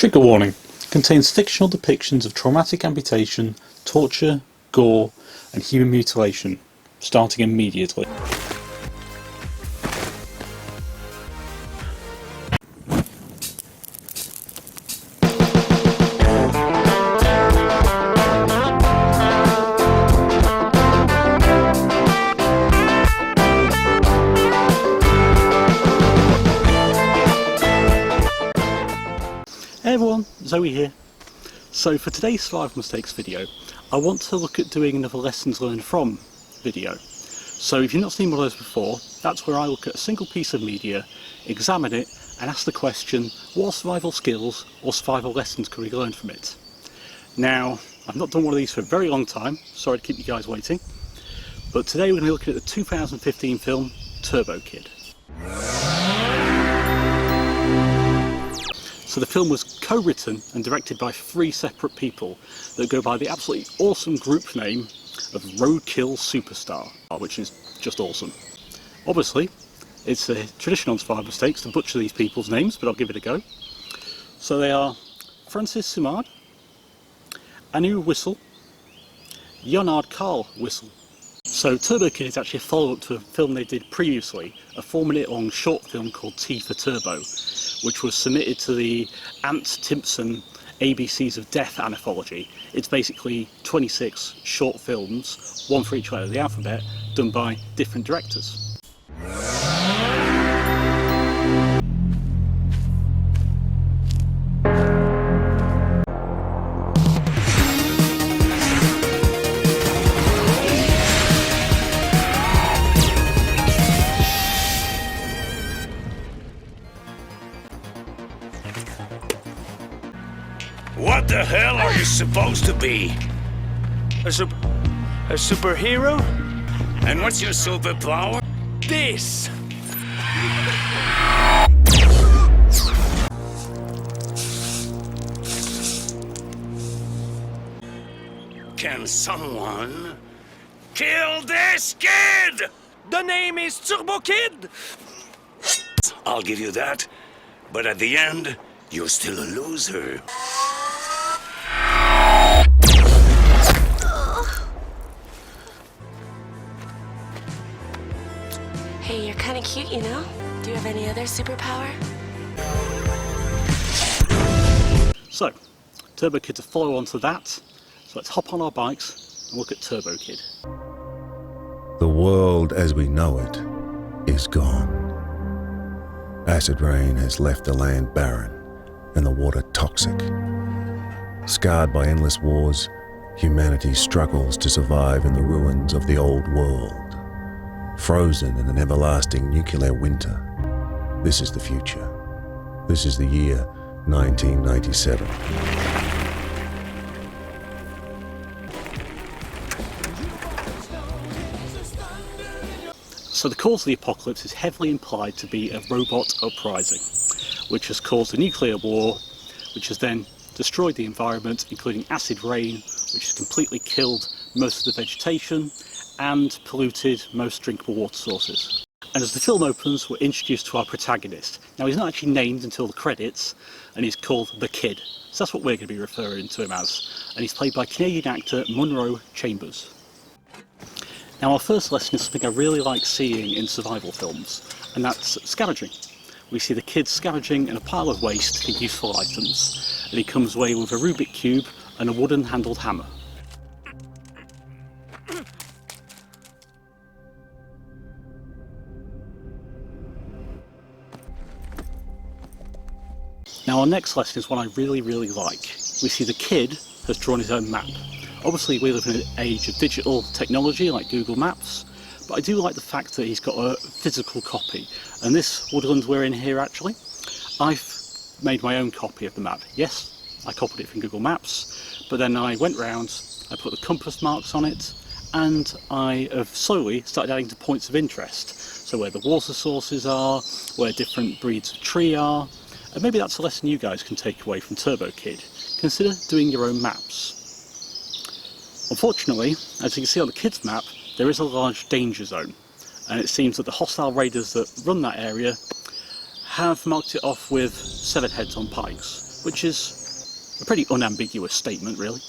Trigger warning. Contains fictional depictions of traumatic amputation, torture, gore and human mutilation. Starting immediately. Hey everyone, Zoe here. So for today's Survival Mistakes video, I want to look at doing another lessons learned from video. So if you've not seen one of those before, that's where I look at a single piece of media, examine it and ask the question, what survival skills or survival lessons could we learn from it? Now, I've not done one of these for a very long time, sorry to keep you guys waiting, but today we're going to be looking at the 2015 film Turbo Kid. So the film was co-written and directed by 3 separate people that go by the absolutely awesome group name of Roadkill Superstar, which is just awesome. Obviously, it's a tradition on Survival Mistakes to butcher these people's names, but I'll give it a go. So they are Francis Simard, Anu Whistle, Yoann-Karl Whistle. So Turbo Kid is actually a follow-up to a film they did previously, a 4-minute long short film called T for Turbo, which was submitted to the Ant Timpson ABCs of Death anthology. It's basically 26 short films, one for each letter of the alphabet, done by different directors. What the hell are you supposed to be? A superhero? And what's your superpower? This! Can someone kill this kid? The name is Turbo Kid! I'll give you that, but at the end, you're still a loser. Hey, you're kinda cute, you know? Do you have any other superpower? So, Turbo Kid to follow on to that, so let's hop on our bikes and look at Turbo Kid. The world as we know it is gone. Acid rain has left the land barren and the water toxic. Scarred by endless wars, humanity struggles to survive in the ruins of the old world. Frozen in an everlasting nuclear winter. This is the future. This is the year 1997. So the cause of the apocalypse is heavily implied to be a robot uprising, which has caused a nuclear war, which has then destroyed the environment, including acid rain, which has completely killed most of the vegetation and polluted most drinkable water sources. And as the film opens, we're introduced to our protagonist. Now, he's not actually named until the credits, and he's called The Kid. So that's what we're going to be referring to him as. And he's played by Canadian actor Munro Chambers. Now, our first lesson is something I really like seeing in survival films, and that's scavenging. We see the kid scavenging in a pile of waste for useful items, and he comes away with a Rubik Cube and a wooden-handled hammer. Now our next lesson is one I really like. We see the kid has drawn his own map. Obviously we live in an age of digital technology like Google Maps, but I do like the fact that he's got a physical copy. And this woodland we're in here actually, I've made my own copy of the map. Yes, I copied it from Google Maps, but then I went round, I put the compass marks on it, and I have slowly started adding to points of interest. So where the water sources are, where different breeds of tree are, and maybe that's a lesson you guys can take away from Turbo Kid. Consider doing your own maps. Unfortunately, as you can see on the kid's map, there is a large danger zone, and it seems that the hostile raiders that run that area have marked it off with severed heads on pikes. which is a pretty unambiguous statement, really.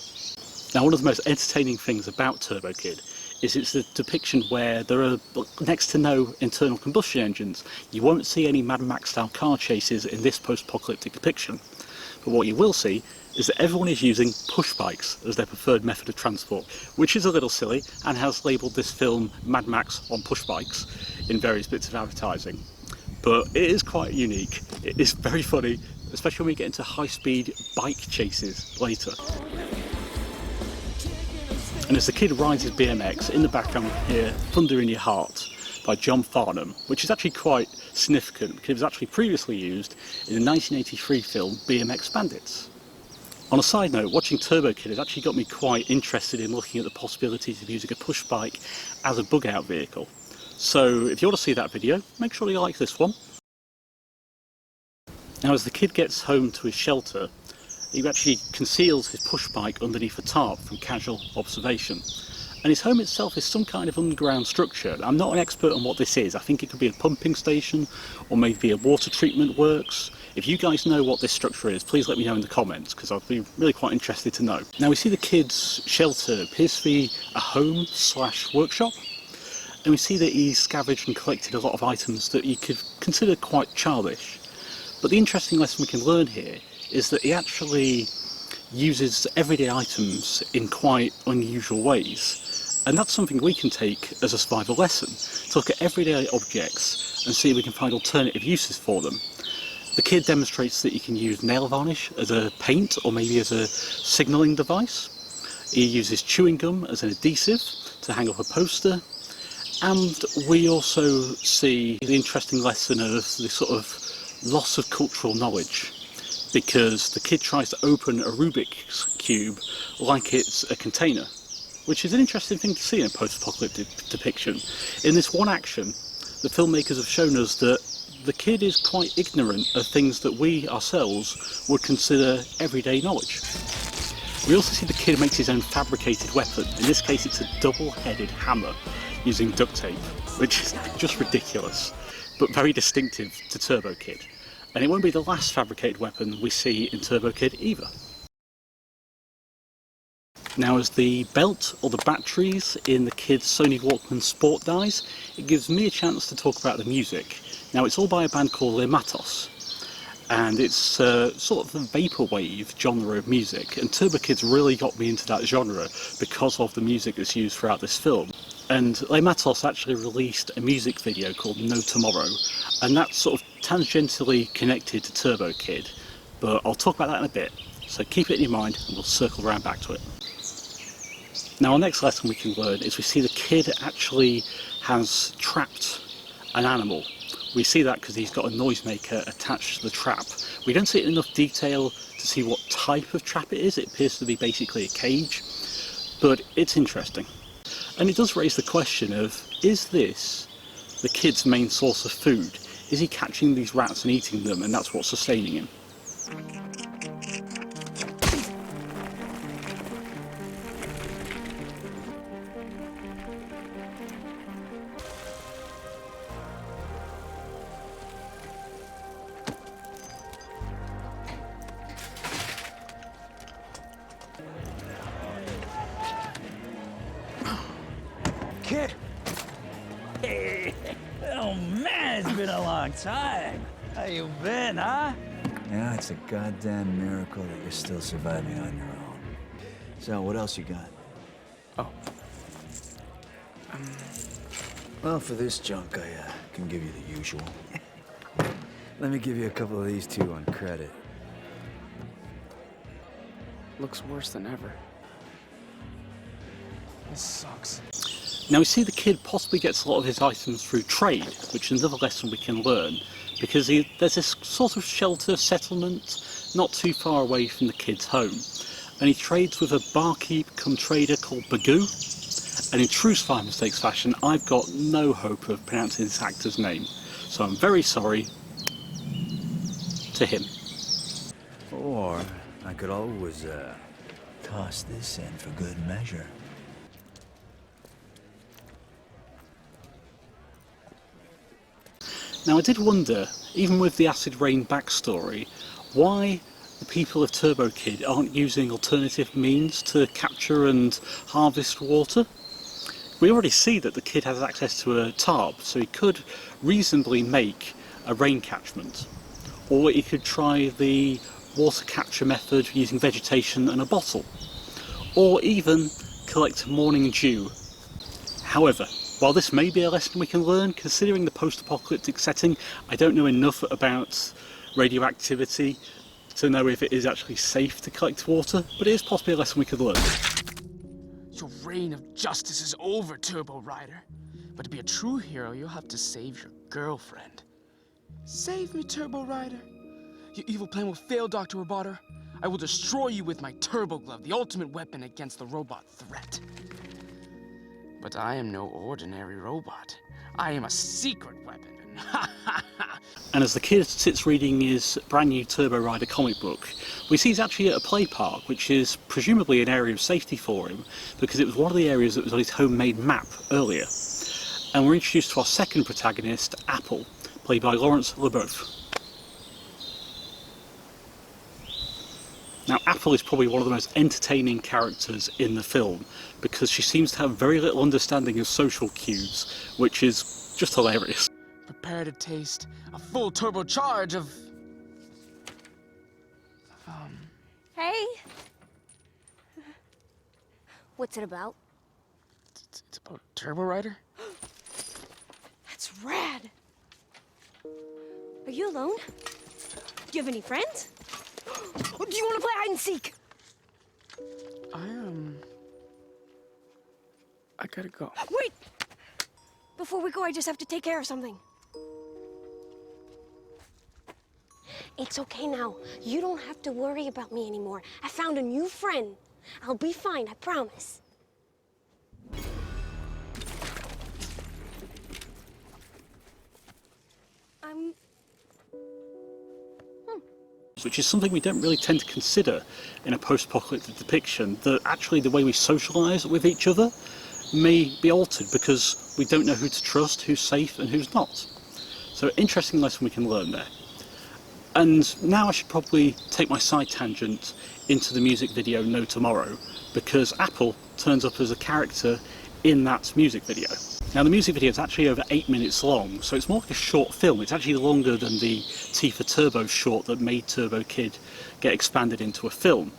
Now, one of the most entertaining things about Turbo Kid is it's a depiction where there are next to no internal combustion engines. You won't see any Mad Max style car chases in this post-apocalyptic depiction. But what you will see is that everyone is using push bikes as their preferred method of transport, which is a little silly and has labelled this film Mad Max on push bikes in various bits of advertising. But it is quite unique. It is very funny, especially when we get into high-speed bike chases later. And as the kid rides his BMX, in the background we hear Thunder in Your Heart by John Farnham, which is actually quite significant because it was actually previously used in the 1983 film BMX Bandits. On a side note, watching Turbo Kid has actually got me quite interested in looking at the possibilities of using a push bike as a bug-out vehicle. So if you want to see that video, make sure you like this one. Now as the kid gets home to his shelter, he actually conceals his push bike underneath a tarp from casual observation. And his home itself is some kind of underground structure. I'm not an expert on what this is. I think it could be a pumping station or maybe a water treatment works. If you guys know what this structure is, please let me know in the comments because I'd be really quite interested to know. Now we see the kid's shelter appears to be a home/workshop. And we see that he's scavenged and collected a lot of items that you could consider quite childish. But the interesting lesson we can learn here is that he actually uses everyday items in quite unusual ways. And that's something we can take as a survival lesson, to look at everyday objects and see if we can find alternative uses for them. The kid demonstrates that you can use nail varnish as a paint or maybe as a signalling device. He uses chewing gum as an adhesive to hang up a poster. And we also see the interesting lesson of the sort of loss of cultural knowledge, because the kid tries to open a Rubik's Cube like it's a container, which is an interesting thing to see in a post-apocalyptic depiction. In this one action, the filmmakers have shown us that the kid is quite ignorant of things that we ourselves would consider everyday knowledge. We also see the kid makes his own fabricated weapon. In this case it's a double-headed hammer using duct tape, which is just ridiculous, but very distinctive to Turbo Kid. And it won't be the last fabricated weapon we see in Turbo Kid either. Now as the belt or the batteries in the kid's Sony Walkman Sport dies, it gives me a chance to talk about the music. Now it's all by a band called Le Matos, and it's sort of the vaporwave genre of music, and Turbo Kid's really got me into that genre because of the music that's used throughout this film. And Le Matos actually released a music video called No Tomorrow, and that's sort of tangentially connected to Turbo Kid, but I'll talk about that in a bit, so keep it in your mind and we'll circle around back to it. Now our next lesson we can learn is we see the kid actually has trapped an animal. We see that because he's got a noisemaker attached to the trap. We don't see it in enough detail to see what type of trap it is. It appears to be basically a cage, but it's interesting. And it does raise the question of, is this the kid's main source of food? Is he catching these rats and eating them and that's what's sustaining him? Kid! Hey! Oh man, it's been a long time. How you been, huh? Yeah, it's a goddamn miracle that you're still surviving on your own. So, what else you got? Oh. Well, for this junk, I can give you the usual. Let me give you a couple of these too on credit. Looks worse than ever. This sucks. Now we see the kid possibly gets a lot of his items through trade, which is another lesson we can learn, because there's this sort of shelter settlement not too far away from the kid's home, and he trades with a barkeep cum trader called Bagoo, and in true Spy Mistakes fashion I've got no hope of pronouncing this actor's name, so I'm very sorry to him. Or I could always toss this in for good measure. Now I did wonder, even with the acid rain backstory, why the people of Turbo Kid aren't using alternative means to capture and harvest water. We already see that the kid has access to a tarp, so he could reasonably make a rain catchment. Or he could try the water capture method using vegetation and a bottle. Or even collect morning dew. However, while this may be a lesson we can learn, considering the post-apocalyptic setting, I don't know enough about radioactivity to know if it is actually safe to collect water, but it is possibly a lesson we could learn. Your reign of justice is over, Turbo Rider. But to be a true hero, you'll have to save your girlfriend. Save me, Turbo Rider. Your evil plan will fail, Dr. Roboter. I will destroy you with my Turbo Glove, the ultimate weapon against the robot threat. But I am no ordinary robot. I am a secret weapon. And as the kid sits reading his brand new Turbo Rider comic book, we see he's actually at a play park, which is presumably an area of safety for him, because it was one of the areas that was on his homemade map earlier. And we're introduced to our second protagonist, Apple, played by Laurence LeBeouf. Now, Apple is probably one of the most entertaining characters in the film, because she seems to have very little understanding of social cues, which is just hilarious. Prepare to taste a full turbocharge of... Hey! What's it about? It's about Turbo Rider? That's rad! Are you alone? Do you have any friends? Or do you want to play hide and seek? I gotta go. Wait! Before we go, I just have to take care of something. It's okay now. You don't have to worry about me anymore. I found a new friend. I'll be fine, I promise. Which is something we don't really tend to consider in a post-apocalyptic depiction, that actually the way we socialise with each other may be altered because we don't know who to trust, who's safe and who's not. So interesting lesson we can learn there. And now I should probably take my side tangent into the music video No Tomorrow, because Apple turns up as a character in that music video. Now the music video is actually over 8 minutes long, so it's more like a short film. It's actually longer than the T for Turbo short that made Turbo Kid get expanded into a film.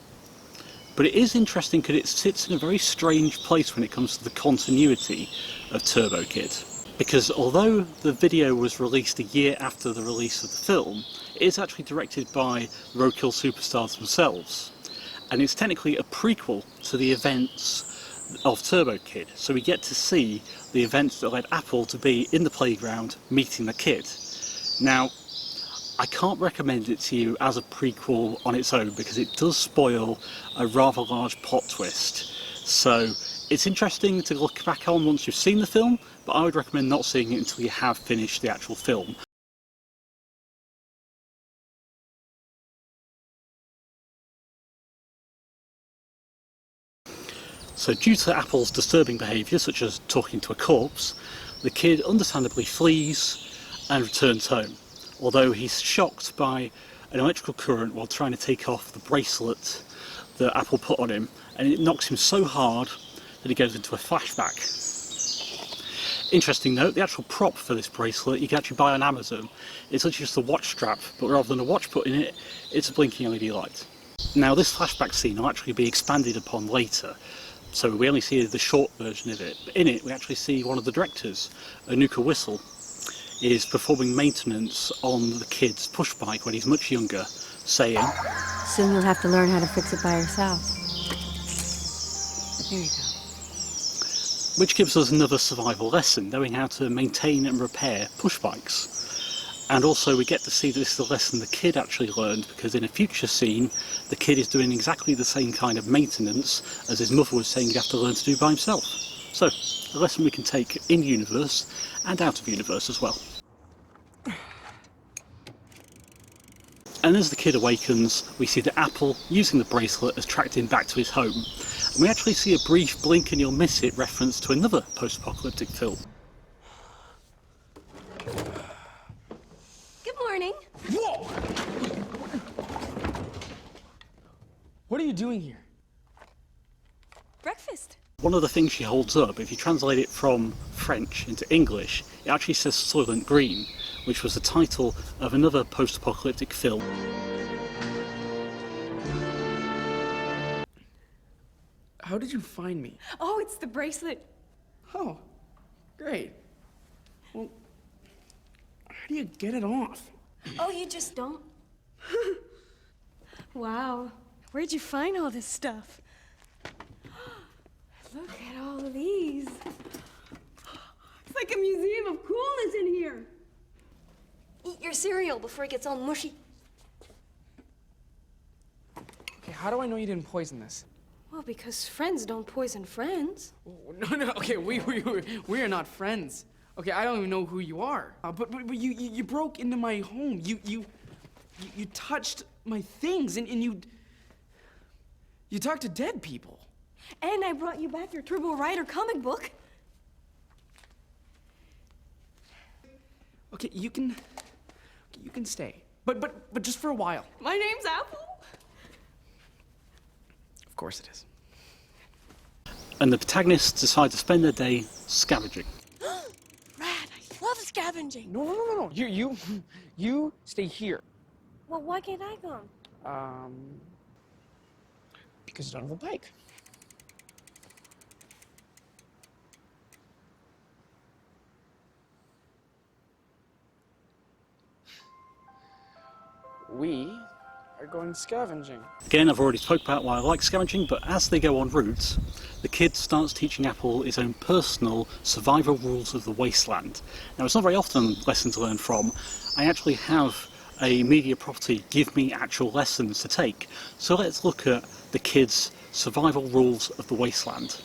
But it is interesting because it sits in a very strange place when it comes to the continuity of Turbo Kid. Because although the video was released a year after the release of the film, it is actually directed by Roadkill superstars themselves. And it's technically a prequel to the events of Turbo Kid. So we get to see the events that led Apple to be in the playground meeting the kid. Now, I can't recommend it to you as a prequel on its own because it does spoil a rather large plot twist. So it's interesting to look back on once you've seen the film, but I would recommend not seeing it until you have finished the actual film. So due to Apple's disturbing behaviour, such as talking to a corpse, the kid understandably flees and returns home, although he's shocked by an electrical current while trying to take off the bracelet that Apple put on him, and it knocks him so hard that he goes into a flashback. Interesting note, the actual prop for this bracelet you can actually buy on Amazon. It's actually just a watch strap, but rather than a watch put in it, it's a blinking LED light. Now this flashback scene will actually be expanded upon later, so we only see the short version of it. But in it we actually see one of the directors, Anuka Whistle, is performing maintenance on the kid's push bike when he's much younger, saying, "Soon you'll have to learn how to fix it by yourself." There you go. Which gives us another survival lesson, knowing how to maintain and repair push bikes. And also we get to see that this is a lesson the kid actually learned, because in a future scene the kid is doing exactly the same kind of maintenance as his mother was saying he'd have to learn to do by himself. So, a lesson we can take in universe and out of universe as well. And as the kid awakens, we see that Apple, using the bracelet, has tracked him back to his home. And we actually see a brief blink and you'll miss it reference to another post-apocalyptic film. Good morning. Whoa! What are you doing here? Breakfast. One of the things she holds up, if you translate it from French into English, it actually says Soylent Green, which was the title of another post-apocalyptic film. How did you find me? Oh, it's the bracelet. Oh, great. Well, how do you get it off? Oh, you just don't? Wow. Where'd you find all this stuff? Look at all of these. It's like a museum of coolness in here. Eat your cereal before it gets all mushy. Okay, how do I know you didn't poison this? Well, because friends don't poison friends. Oh, no, okay, we are not friends. Okay, I don't even know who you are. But you broke into my home. You touched my things, and you talked to dead people. And I brought you back your Turbo Rider comic book. Okay, you can stay, but just for a while. My name's Apple. Of course it is. And the protagonists decide to spend their day scavenging. Rad, I love scavenging. No. You stay here. Well, why can't I go? Because you don't have a bike. We are going scavenging. Again, I've already spoke about why I like scavenging, but as they go en route, the kid starts teaching Apple his own personal survival rules of the Wasteland. Now, it's not very often a lesson to learn from. I actually have a media property give me actual lessons to take. So let's look at the kid's survival rules of the Wasteland.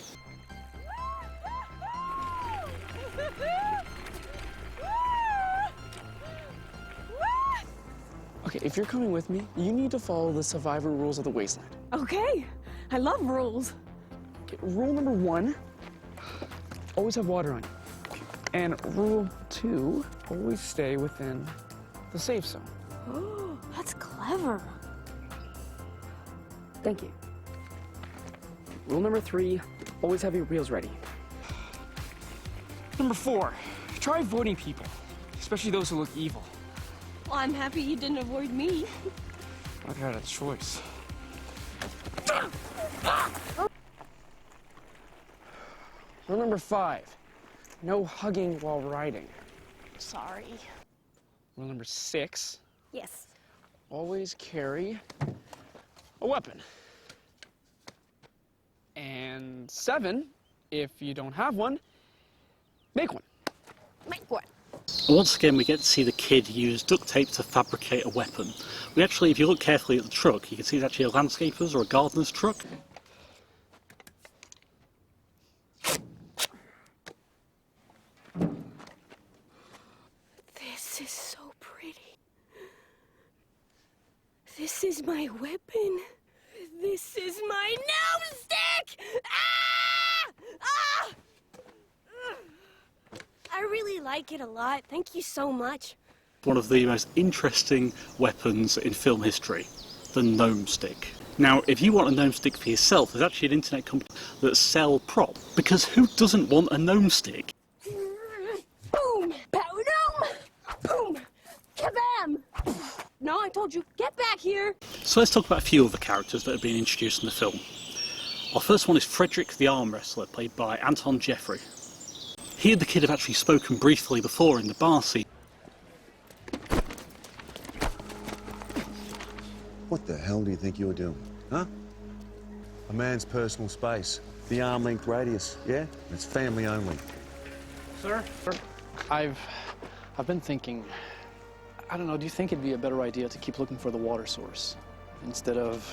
Okay, if you're coming with me, you need to follow the survival rules of the Wasteland. Okay, I love rules. Okay, rule number 1, always have water on you. And rule 2, always stay within the safe zone. Oh, that's clever. Thank you. Rule number 3, always have your wheels ready. Number 4, try avoiding people, especially those who look evil. Well, I'm happy you didn't avoid me. I had a choice. Rule number 5, no hugging while riding. Sorry. Rule number 6, Yes. always carry a weapon. And 7, if you don't have one, make one. Make what? And once again, we get to see the kid use duct tape to fabricate a weapon. We actually, if you look carefully at the truck, you can see it's actually a landscaper's or a gardener's truck. This is so pretty. This is my weapon. This is my gnome stick! Ah! Ah! I really like it a lot. Thank you so much. One of the most interesting weapons in film history, the gnome stick. Now, if you want a gnome stick for yourself, there's actually an internet company that sell prop, because who doesn't want a gnome stick? Boom! Pow gnome! Boom! Kabam! No, I told you, get back here! So let's talk about a few of the characters that have been introduced in the film. Our first one is Frederick the arm wrestler, played by Anton Jeffrey. He and the kid have actually spoken briefly before in the bar scene. What the hell do you think you're doing, huh? A man's personal space. The arm-length radius, yeah? It's family only. Sir? I've been thinking, I don't know, do you think it'd be a better idea to keep looking for the water source instead of,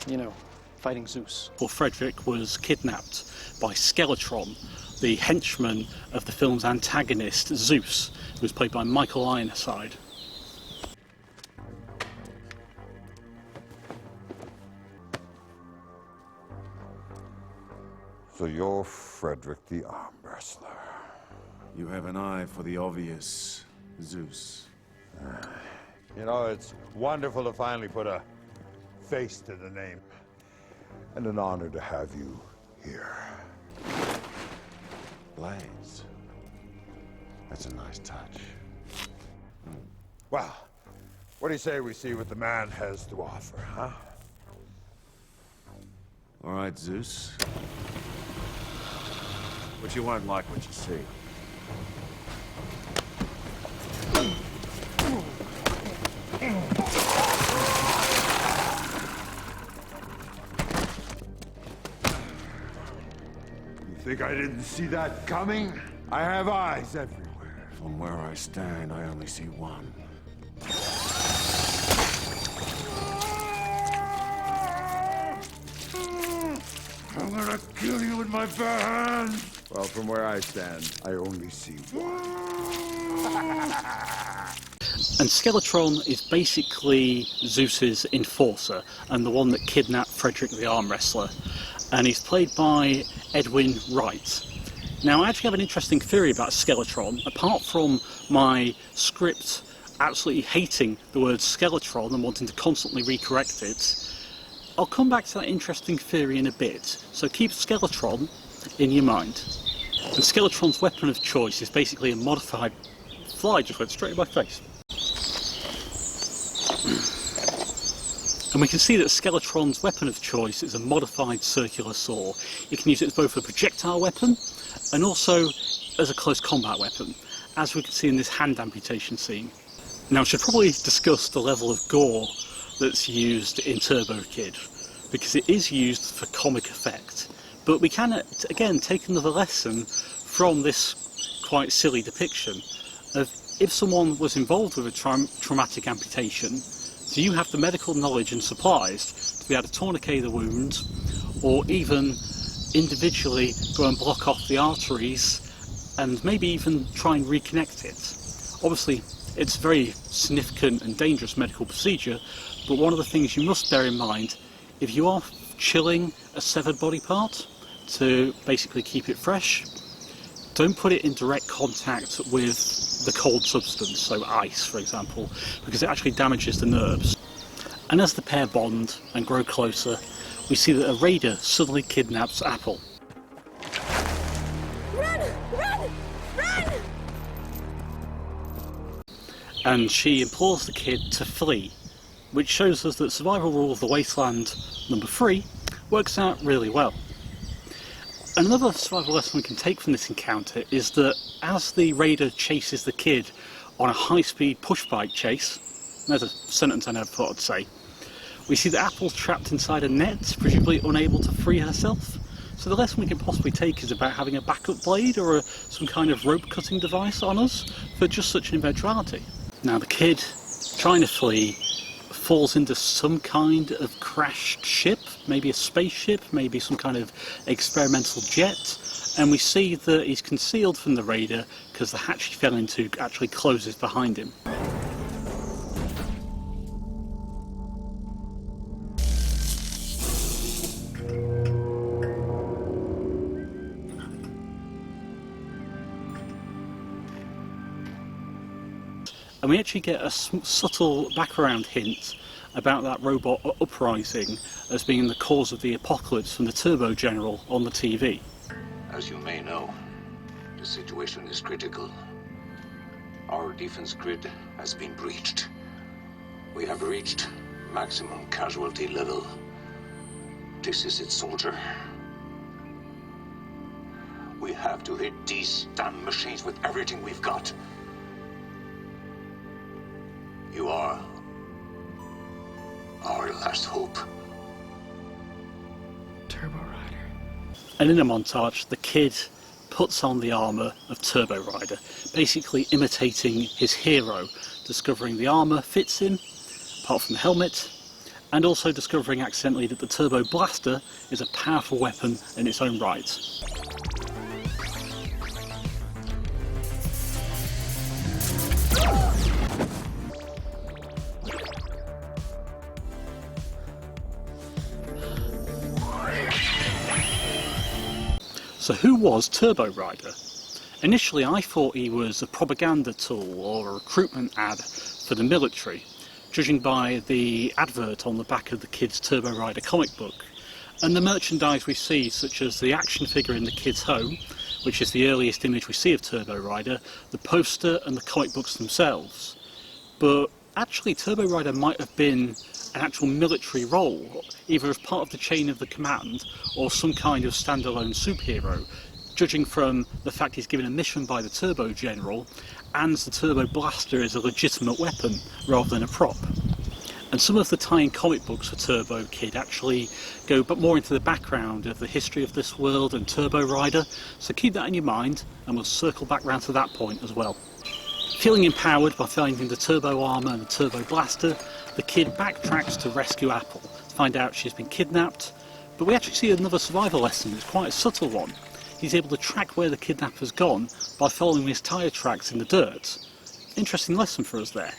you know, fighting Zeus? Well, Frederick was kidnapped by Skeletron, the henchman of the film's antagonist, Zeus, who was played by Michael Ironside. So you're Frederick the arm wrestler. You have an eye for the obvious, Zeus. You know, it's wonderful to finally put a face to the name. and an honor to have you here. Blades. That's a nice touch. Well, what do you say we see what the man has to offer, huh? All right, Zeus. But you won't like what you see. You think I didn't see that coming? I have eyes everywhere. From where I stand, I only see one. I'm gonna kill you with my bare hands! Well, from where I stand, I only see one. And Skeletron is basically Zeus's enforcer and the one that kidnapped Frederick the arm wrestler. And he's played by Edwin Wright. Now, I actually have an interesting theory about Skeletron. Apart from my script absolutely hating the word Skeletron and wanting to constantly recorrect it, I'll come back to that interesting theory in a bit. So keep Skeletron in your mind. And Skeletron's weapon of choice is basically a modified... Fly just went straight in my face. And we can see that Skeletron's weapon of choice is a modified circular saw. You can use it as both a projectile weapon and also as a close combat weapon, as we can see in this hand amputation scene. Now, I should probably discuss the level of gore that's used in Turbo Kid, because it is used for comic effect. But we can, again, take another lesson from this quite silly depiction of if someone was involved with a traumatic amputation, do you have the medical knowledge and supplies to be able to tourniquet the wound, or even individually go and block off the arteries and maybe even try and reconnect it? Obviously, it's a very significant and dangerous medical procedure, but one of the things you must bear in mind, if you are chilling a severed body part to basically keep it fresh, don't put it in direct contact with the cold substance, so ice for example, because it actually damages the nerves. And as the pair bond and grow closer, we see that a raider suddenly kidnaps Apple. Run! Run! Run! And she implores the kid to flee, which shows us that survival rule of the Wasteland number 3 works out really well. Another survival lesson we can take from this encounter is that as the raider chases the kid on a high-speed push-bike chase, there's a sentence I never thought I'd say, we see that Apple's trapped inside a net, presumably unable to free herself. So the lesson we can possibly take is about having a backup blade or some kind of rope-cutting device on us for just such an eventuality. Now the kid, trying to flee, falls into some kind of crashed ship, maybe a spaceship, maybe some kind of experimental jet, and we see that he's concealed from the raider because the hatch he fell into actually closes behind him. And we actually get a subtle background hint about that robot uprising as being the cause of the apocalypse from the Turbo General on the TV. As you may know, the situation is critical. Our defense grid has been breached. We have reached maximum casualty level. This is it, soldier. We have to hit these damn machines with everything we've got. You are our last hope. Turbo Rider. And in a montage, the kid puts on the armour of Turbo Rider, basically imitating his hero, discovering the armour fits him, apart from the helmet, and also discovering accidentally that the Turbo Blaster is a powerful weapon in its own right. So who was Turbo Rider? Initially I thought he was a propaganda tool or a recruitment ad for the military, judging by the advert on the back of the kid's Turbo Rider comic book. And the merchandise we see, such as the action figure in the kid's home, which is the earliest image we see of Turbo Rider, the poster and the comic books themselves. But actually Turbo Rider might have been an actual military role, either as part of the chain of the command or some kind of standalone superhero, judging from the fact he's given a mission by the Turbo General, and the Turbo Blaster is a legitimate weapon rather than a prop. And some of the tie-in comic books for Turbo Kid actually go but more into the background of the history of this world and Turbo Rider, so keep that in your mind and we'll circle back round to that point as well. Feeling empowered by finding the Turbo Armour and the Turbo Blaster, the kid backtracks to rescue Apple, to find out she's been kidnapped, but we actually see another survival lesson. It's quite a subtle one. He's able to track where the kidnapper's gone by following his tyre tracks in the dirt. Interesting lesson for us there.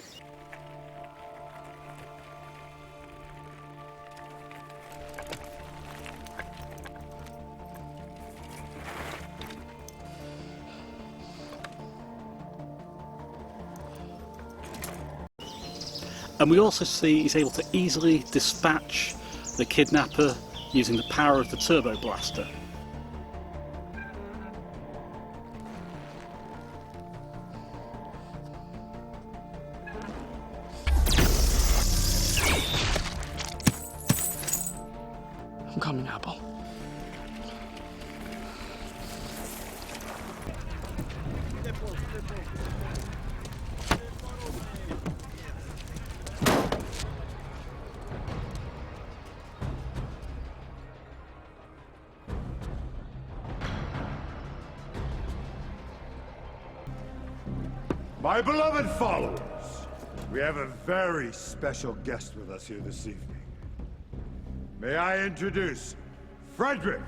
And we also see he's able to easily dispatch the kidnapper using the power of the Turbo Blaster. I'm coming, Apple. My beloved followers, we have a very special guest with us here this evening. May I introduce Frederick,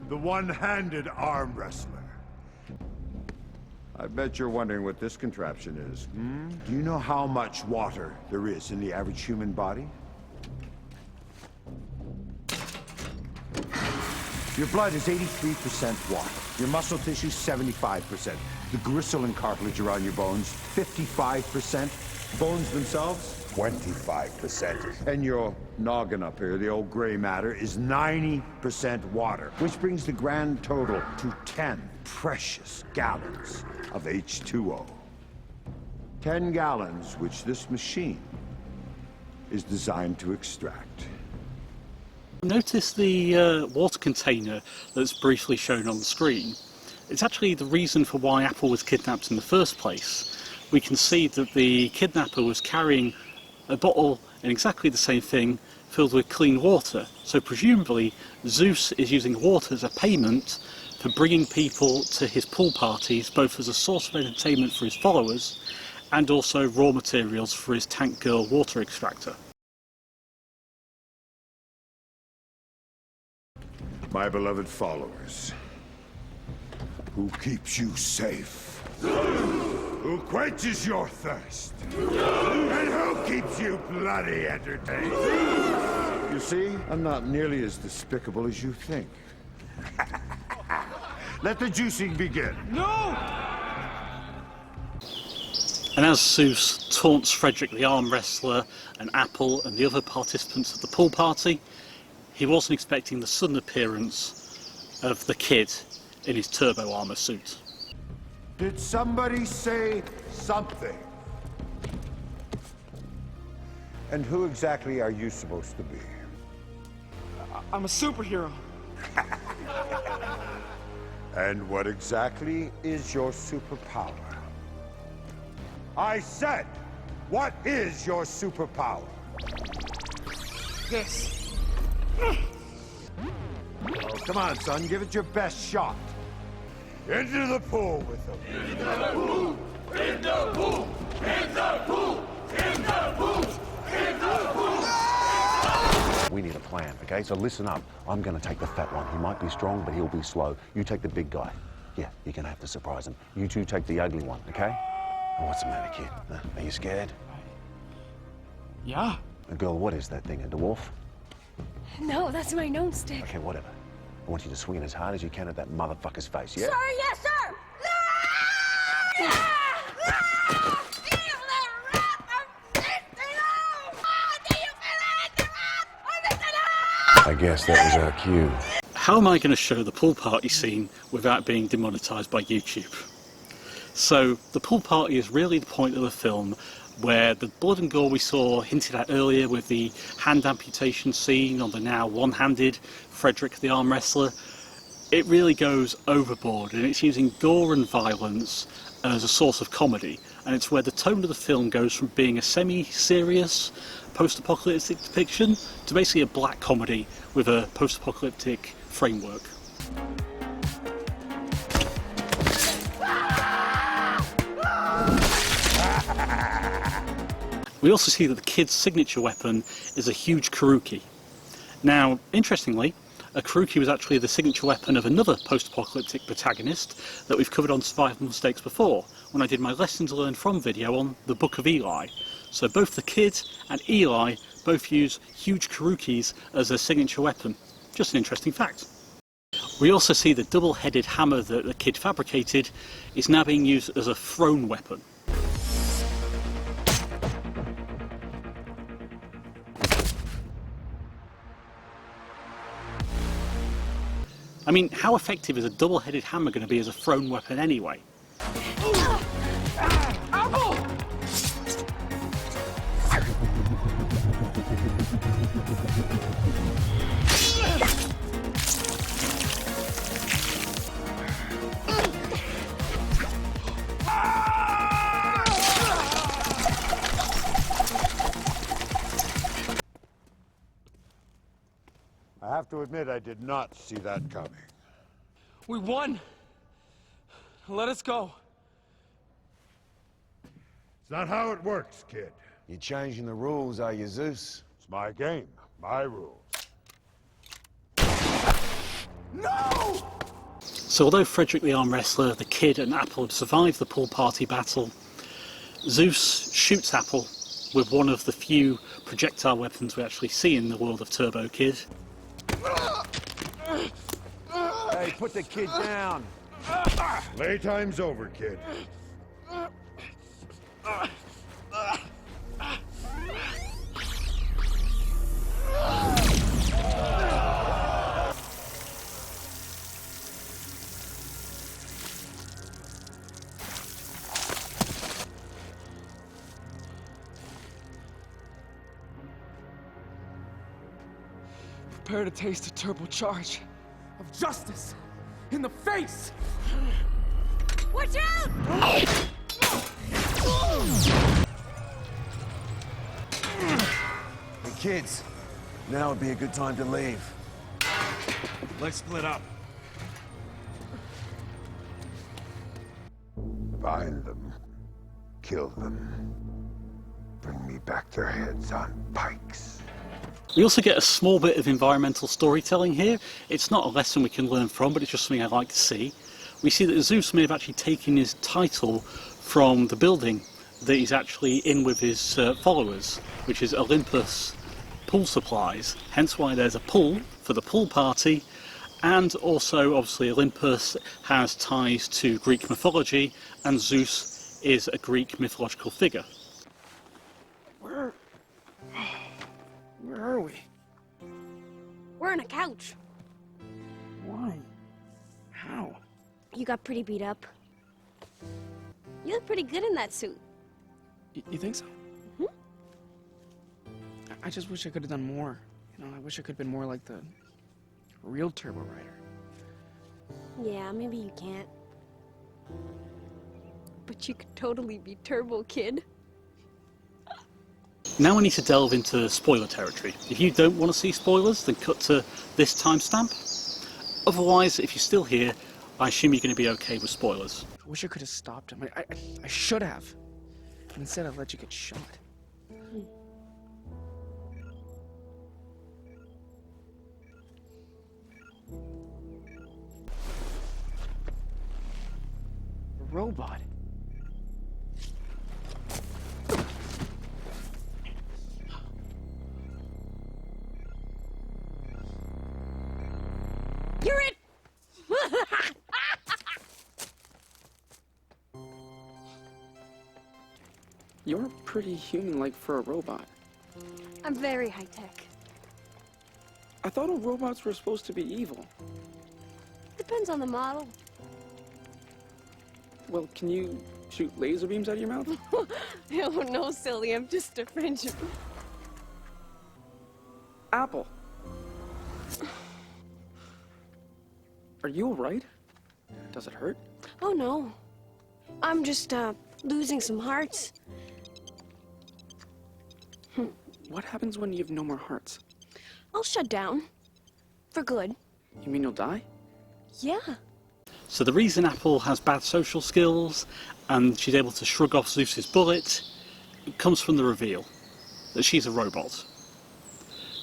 the one-handed arm wrestler. I bet you're wondering what this contraption is. Do you know how much water there is in the average human body? Your blood is 83% water. Your muscle tissue, 75%. The gristle and cartilage around your bones, 55%. Bones themselves, 25%. And your noggin up here, the old gray matter, is 90% water, which brings the grand total to 10 precious gallons of H2O. 10 gallons, which this machine is designed to extract. Notice the water container that's briefly shown on the screen. It's actually the reason for why Apple was kidnapped in the first place. We can see that the kidnapper was carrying a bottle in exactly the same thing filled with clean water. So presumably Zeus is using water as a payment for bringing people to his pool parties, both as a source of entertainment for his followers and also raw materials for his tank girl water extractor. My beloved followers, who keeps you safe? Who quenches your thirst? And who keeps you bloody entertained? You see, I'm not nearly as despicable as you think. Let the juicing begin. No! And as Zeus taunts Frederick the arm wrestler and Apple and the other participants of the pool party, he wasn't expecting the sudden appearance of the kid in his turbo armor suit. Did somebody say something? And who exactly are you supposed to be? I'm a superhero. And what exactly is your superpower? I said, what is your superpower? This. Oh, come on, son, give it your best shot. Into the pool with them. Into the pool! In the pool! In the pool! In the pool! In the pool! We need a plan, okay? So listen up. I'm gonna take the fat one. He might be strong, but he'll be slow. You take the big guy. Yeah, you're gonna have to surprise him. You two take the ugly one, okay? Oh, what's the matter, kid? Are you scared? Yeah. Girl, what is that thing, a dwarf? No, that's my gnome stick. Okay, whatever. I want you to swing it as hard as you can at that motherfucker's face, yeah? Sir, yes, sir! I guess that was our cue. How am I going to show the pool party scene without being demonetised by YouTube? So, the pool party is really the point of the film where the blood and gore we saw hinted at earlier with the hand amputation scene on the now one-handed Frederick the arm wrestler, it really goes overboard, and it's using gore and violence as a source of comedy, and it's where the tone of the film goes from being a semi-serious post-apocalyptic depiction to basically a black comedy with a post-apocalyptic framework. We also see that the kid's signature weapon is a huge karuki. Now, interestingly, a karuki was actually the signature weapon of another post-apocalyptic protagonist that we've covered on Survival Mistakes before, when I did my Lessons Learned From video on the Book of Eli. So both the kid and Eli both use huge karukis as their signature weapon. Just an interesting fact. We also see the double-headed hammer that the kid fabricated is now being used as a thrown weapon. I mean, how effective is a double-headed hammer going to be as a thrown weapon anyway? I have to admit, I did not see that coming. We won! Let us go. It's not how it works, kid. You're changing the rules, are you, Zeus? It's my game, my rules. No! So although Frederick the arm wrestler, the kid and Apple have survived the pool party battle, Zeus shoots Apple with one of the few projectile weapons we actually see in the world of Turbo Kid. Hey, put the kid down. Playtime's over, kid. Prepare to taste a turbo charge of justice in the face! Watch out! Hey, kids, now would be a good time to leave. Let's split up. Find them. Kill them. Bring me back their heads on pikes. We also get a small bit of environmental storytelling here. It's not a lesson we can learn from, but it's just something I like to see. We see that Zeus may have actually taken his title from the building that he's actually in with his followers, which is Olympus Pool Supplies, hence why there's a pool for the pool party, and also obviously Olympus has ties to Greek mythology, and Zeus is a Greek mythological figure. Where are we? We're on a couch. Why? How? You got pretty beat up. You look pretty good in that suit. You think so? Mhm. I just wish I could have done more. You know, I wish I could have been more like the real Turbo Rider. Yeah, maybe you can't. But you could totally be Turbo Kid. Now we need to delve into spoiler territory. If you don't want to see spoilers, then cut to this timestamp. Otherwise, if you're still here, I assume you're going to be okay with spoilers. I wish I could have stopped him. I should have. And instead I let you get shot. A robot. You're it! You're pretty human-like for a robot. I'm very high-tech. I thought all robots were supposed to be evil. Depends on the model. Well, can you shoot laser beams out of your mouth? Oh, no, silly. I'm just a French. Apple. Are you alright? Does it hurt? Oh, no. I'm just, losing some hearts. What happens when you have no more hearts? I'll shut down. For good. You mean you'll die? Yeah. So the reason Apple has bad social skills and she's able to shrug off Zeus's bullet comes from the reveal that she's a robot.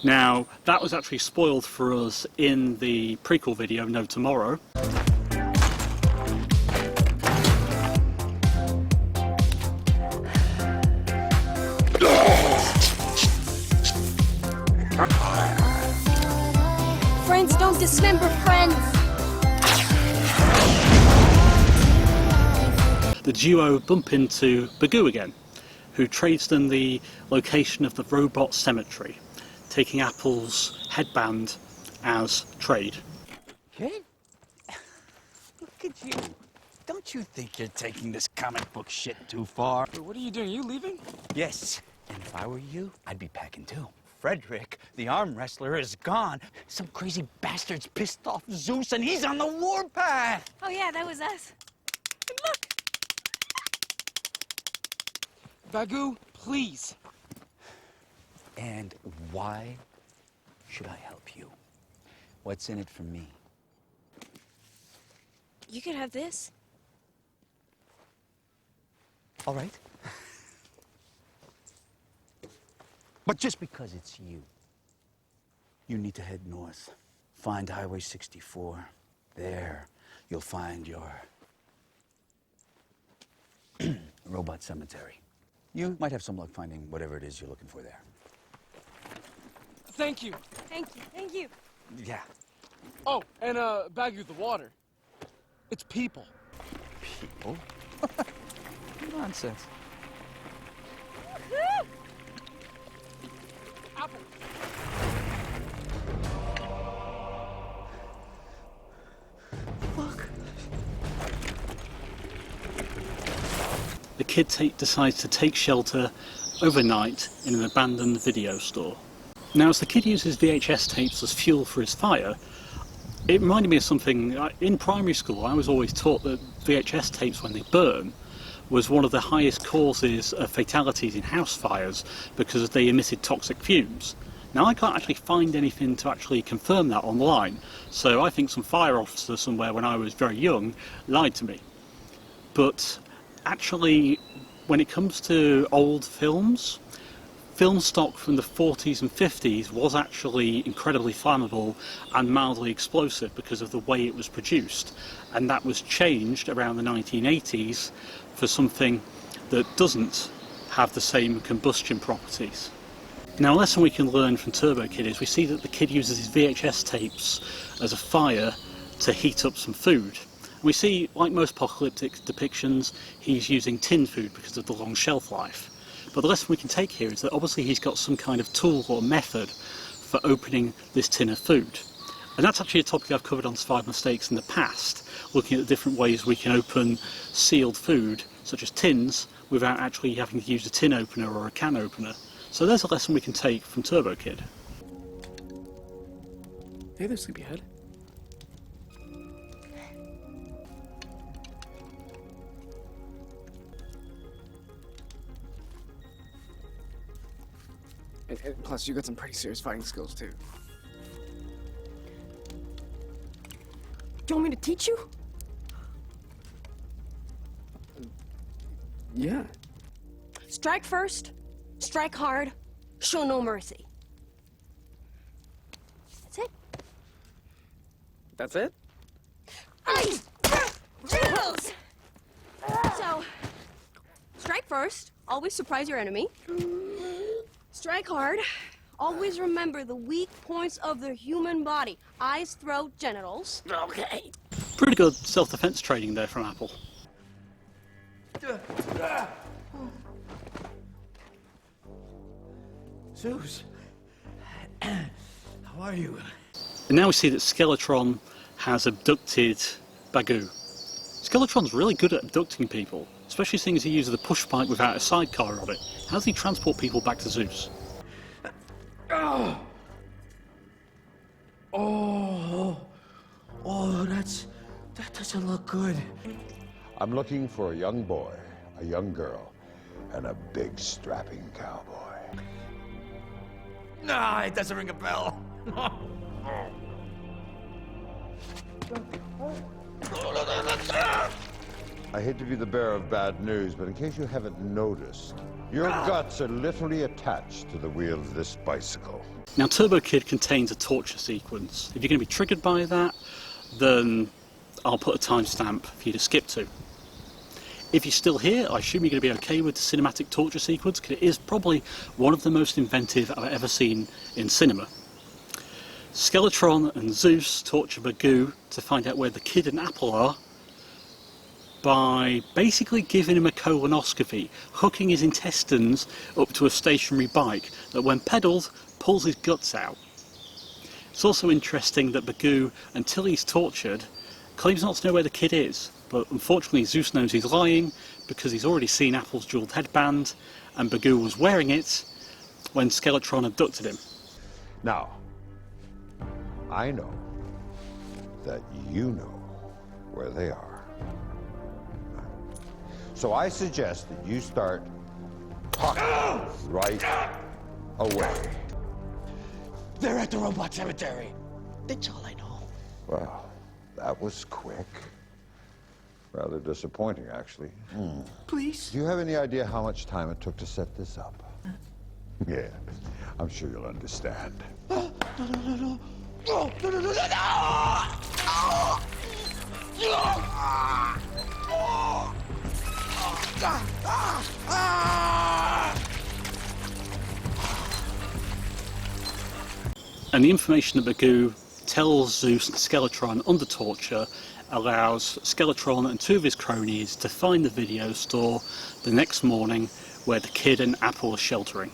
Now, that was actually spoiled for us in the prequel video, No Tomorrow. Friends don't dismember friends. The duo bump into Bagoo again, who trades them the location of the robot cemetery, taking Apple's headband as trade. Kid? Look at you. Don't you think you're taking this comic book shit too far? Wait, what are you doing? You leaving? Yes. And if I were you, I'd be packing too. Frederick, the arm wrestler, is gone. Some crazy bastard's pissed off Zeus and he's on the warpath. Oh, yeah, that was us. And look! Bagoo, please. And why should I help you? What's in it for me? You could have this. All right. But just because it's you, you need to head north. Find Highway 64. There, you'll find your robot cemetery. You might have some luck finding whatever it is you're looking for there. Thank you. Thank you. Thank you. Yeah. Oh, and Bagoo, the water. It's people. People? Nonsense. Woo-hoo! Apple. Fuck. The kid decides to take shelter overnight in an abandoned video store. Now, as the kid uses VHS tapes as fuel for his fire, it reminded me of something. In primary school, I was always taught that VHS tapes, when they burn, was one of the highest causes of fatalities in house fires because they emitted toxic fumes. Now, I can't actually find anything to actually confirm that online, so I think some fire officer somewhere when I was very young lied to me. But actually, when it comes to old films, film stock from the 40s and 50s was actually incredibly flammable and mildly explosive because of the way it was produced, and that was changed around the 1980s for something that doesn't have the same combustion properties. Now, a lesson we can learn from Turbo Kid is we see that the kid uses his VHS tapes as a fire to heat up some food. And we see, like most apocalyptic depictions, he's using tinned food because of the long shelf life. But the lesson we can take here is that obviously he's got some kind of tool or method for opening this tin of food. And that's actually a topic I've covered on Survive Mistakes in the past, looking at the different ways we can open sealed food, such as tins, without actually having to use a tin opener or a can opener. So there's a lesson we can take from Turbo Kid. Hey there, sleepyhead. And plus, you got some pretty serious fighting skills, too. Do you want me to teach you? Yeah. Strike first, strike hard, show no mercy. That's it. That's it? Ice! Drills! So, strike first, always surprise your enemy. Strike hard, always remember the weak points of the human body. Eyes, throat, genitals. Okay. Pretty good self-defense training there from Apple. Zeus, I How are you? And now we see that Skeletron has abducted Bagoo. Skeletron's really good at abducting people, especially seeing as he uses the push bike without a sidecar on it. How does he transport people back to Zeus? Oh, that doesn't look good. I'm looking for a young boy, a young girl, and a big strapping cowboy. Nah, it doesn't ring a bell. I hate to be the bearer of bad news, but in case you haven't noticed, your guts are literally attached to the wheel of this bicycle. Now, Turbo Kid contains a torture sequence. If you're going to be triggered by that, then I'll put a timestamp for you to skip to. If you're still here, I assume you're going to be okay with the cinematic torture sequence, because it is probably one of the most inventive I've ever seen in cinema. Skeletron and Zeus torture Bagoo to find out where the kid and Apple are by basically giving him a colonoscopy, hooking his intestines up to a stationary bike that, when pedalled, pulls his guts out. It's also interesting that Bagoo, until he's tortured, claims not to know where the kid is, but unfortunately Zeus knows he's lying because he's already seen Apple's jewelled headband, and Bagoo was wearing it when Skeletron abducted him. Now, I know that you know where they are. So I suggest that you start talking right away. They're at the robot cemetery. That's all I know. Well, that was quick. Rather disappointing, actually. Please? Do you have any idea how much time it took to set this up? Yeah, I'm sure you'll understand. No. No. And the information that Bagoo tells Zeus and Skeletron under torture allows Skeletron and two of his cronies to find the video store the next morning where the kid and Apple are sheltering.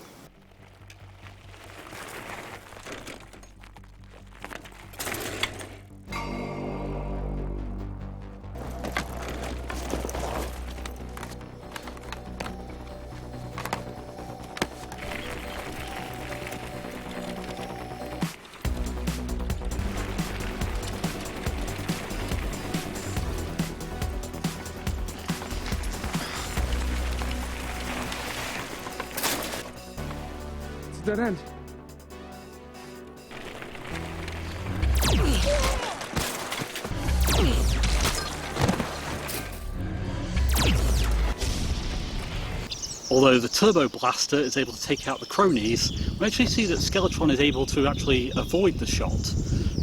Dead end. Although the Turbo Blaster is able to take out the cronies, we actually see that Skeletron is able to actually avoid the shot,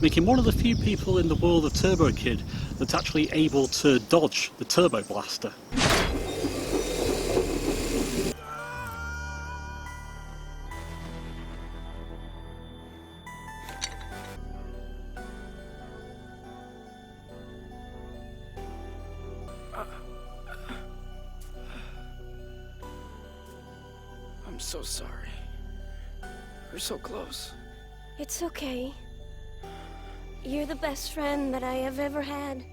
making one of the few people in the world of Turbo Kid that's actually able to dodge the Turbo Blaster. I'm so sorry. We're so close. It's okay. You're the best friend that I have ever had.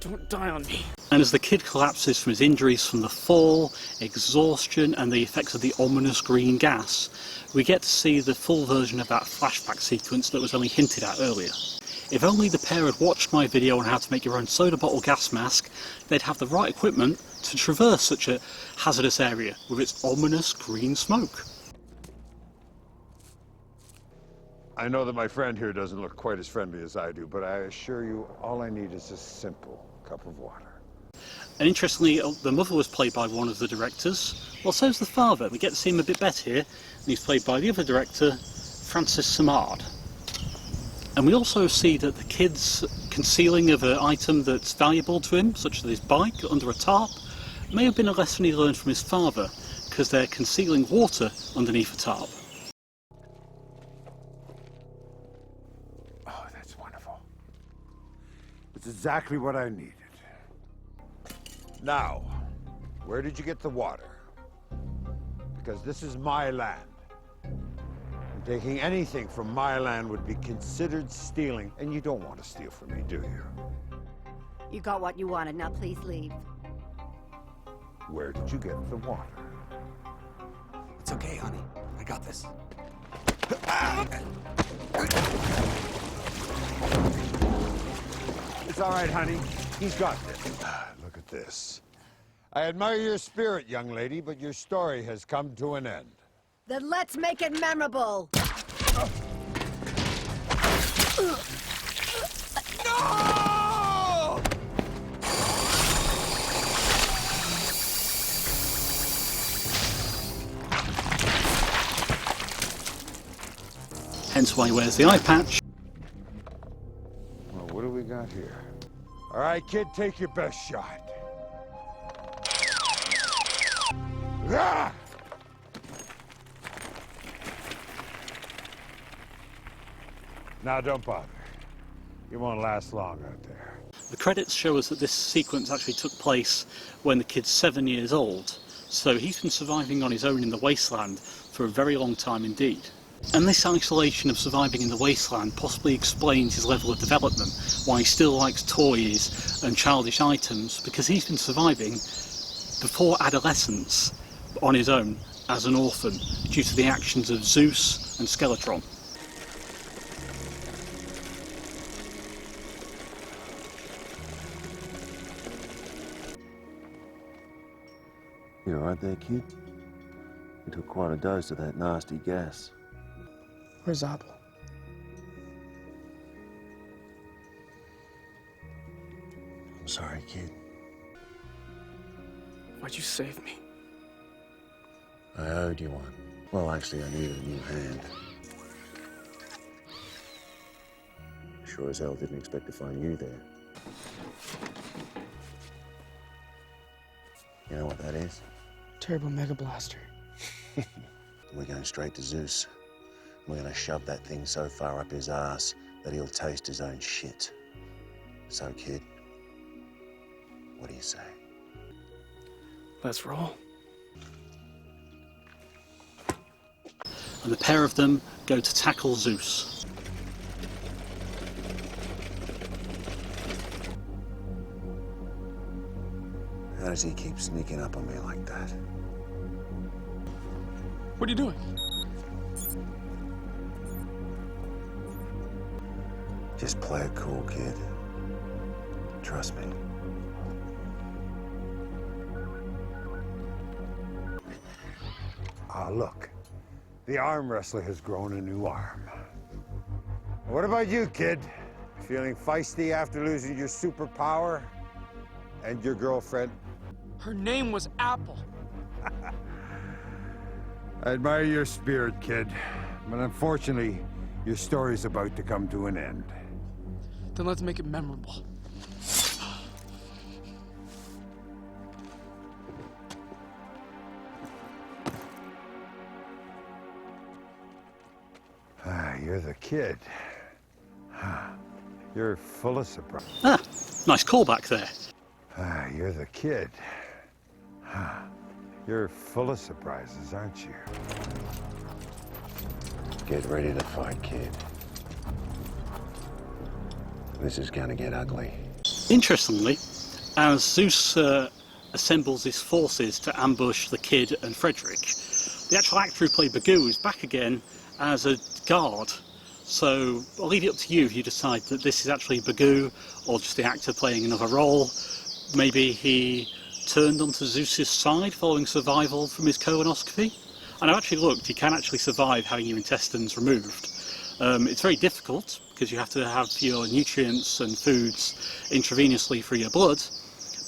Don't die on me. And as the kid collapses from his injuries from the fall, exhaustion, and the effects of the ominous green gas, we get to see the full version of that flashback sequence that was only hinted at earlier. If only the pair had watched my video on how to make your own soda bottle gas mask, they'd have the right equipment to traverse such a hazardous area with its ominous green smoke. I know that my friend here doesn't look quite as friendly as I do, but I assure you all I need is a simple cup of water. And interestingly, the mother was played by one of the directors. Well, so's the father. We get to see him a bit better here, and he's played by the other director, Francis Samard. And we also see that the kid's concealing of an item that's valuable to him, such as his bike, under a tarp, may have been a lesson he learned from his father, because they're concealing water underneath a tarp. Oh, that's wonderful. It's exactly what I needed. Now, where did you get the water? Because this is my land. Taking anything from my land would be considered stealing, and you don't want to steal from me, do you? You got what you wanted, now please leave. Where did you get the water? It's okay, honey. I got this. It's all right, honey. He's got this. Look at this. I admire your spirit, young lady, but your story has come to an end. Then let's make it memorable. No! Hence why he wears the eye patch. Well, what do we got here? All right, kid, take your best shot. Ah! Now, don't bother. You won't last long out there. The credits show us that this sequence actually took place when the kid's 7 years old, so he's been surviving on his own in the Wasteland for a very long time indeed. And this isolation of surviving in the Wasteland possibly explains his level of development, why he still likes toys and childish items, because he's been surviving before adolescence on his own as an orphan due to the actions of Zeus and Skeletron. You alright there, kid? You took quite a dose of that nasty gas. Where's Apple? I'm sorry, kid. Why'd you save me? I owed you one. Well, actually, I needed a new hand. Sure as hell didn't expect to find you there. You know what that is? Turbo Mega Blaster. We're going straight to Zeus. We're gonna shove that thing so far up his ass that he'll taste his own shit. So, kid, what do you say? Let's roll. And the pair of them go to tackle Zeus. How does he keep sneaking up on me like that? What are you doing? Just play it cool, kid. Trust me. Ah, look. The arm wrestler has grown a new arm. What about you, kid? Feeling feisty after losing your superpower? And your girlfriend? Her name was Apple. I admire your spirit, kid. But unfortunately, your story's about to come to an end. Then let's make it memorable. Ah, you're the kid. You're full of surprise. Ah, nice callback there. Ah, you're the kid. You're full of surprises, aren't you? Get ready to fight, kid. This is gonna get ugly. Interestingly, as Zeus assembles his forces to ambush the kid and Frederick, the actual actor who played Bagoo is back again as a guard. So I'll leave it up to you if you decide that this is actually Bagoo or just the actor playing another role. Maybe he turned onto Zeus's side following survival from his colonoscopy. And I've actually looked, you can actually survive having your intestines removed. It's very difficult because you have to have your nutrients and foods intravenously through your blood,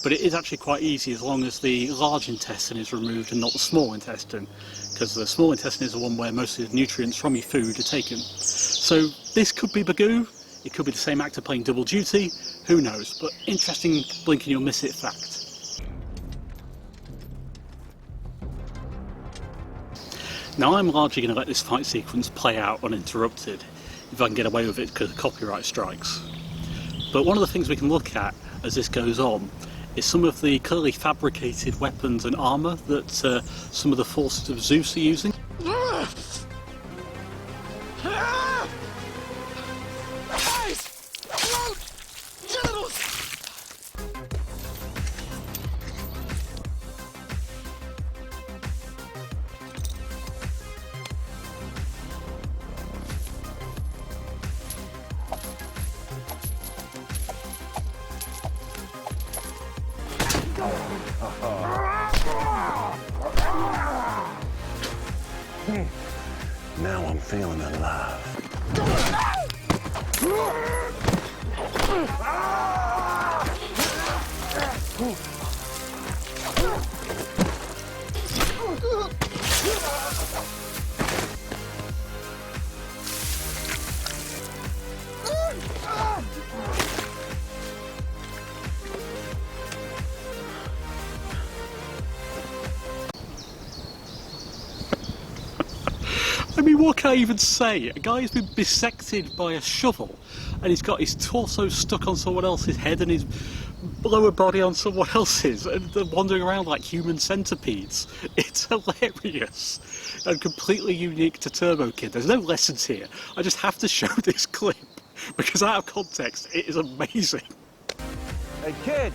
but it is actually quite easy as long as the large intestine is removed and not the small intestine, because the small intestine is the one where most of the nutrients from your food are taken. So this could be Bagoo, it could be the same actor playing double duty, who knows, but interesting blink and you'll miss it fact. Now I'm largely going to let this fight sequence play out uninterrupted, if I can get away with it because of copyright strikes. But one of the things we can look at as this goes on is some of the clearly fabricated weapons and armour that some of the forces of Zeus are using. Now I'm feeling alive. I mean, what can I even say? A guy has been bisected by a shovel and he's got his torso stuck on someone else's head and his lower body on someone else's, and they're wandering around like human centipedes. It's hilarious and completely unique to Turbo Kid. There's no lessons here. I just have to show this clip because out of context, it is amazing. Hey, kid!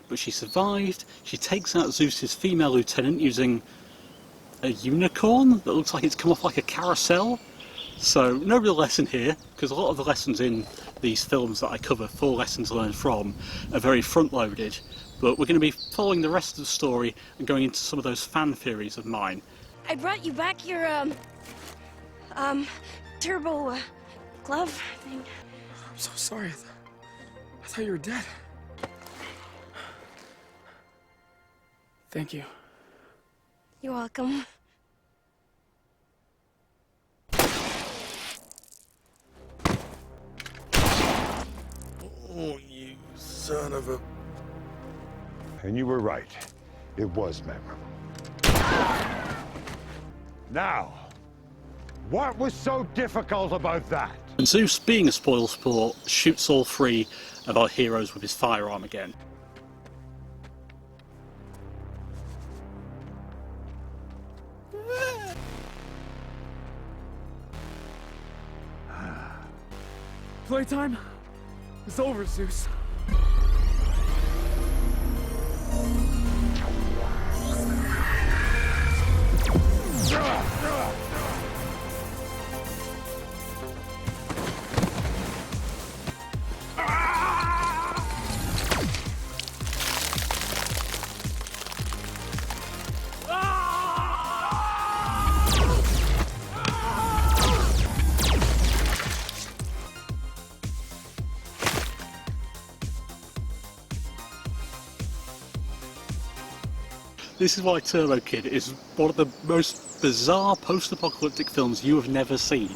But she survived. She takes out Zeus's female lieutenant using a unicorn that looks like it's come off like a carousel. So no real lesson here, because a lot of the lessons in these films that I cover, 4 lessons learned from, are very front-loaded. But we're going to be following the rest of the story and going into some of those fan theories of mine. I brought you back your, turbo, glove thing. I'm so sorry. I thought you were dead. Thank you. You're welcome. Oh, you son of a... And you were right. It was memorable. Now, what was so difficult about that? And Zeus, being a spoil sport, shoots all 3 of our heroes with his firearm again. Playtime is over, Zeus. This is why Turbo Kid is one of the most bizarre post-apocalyptic films you have never seen.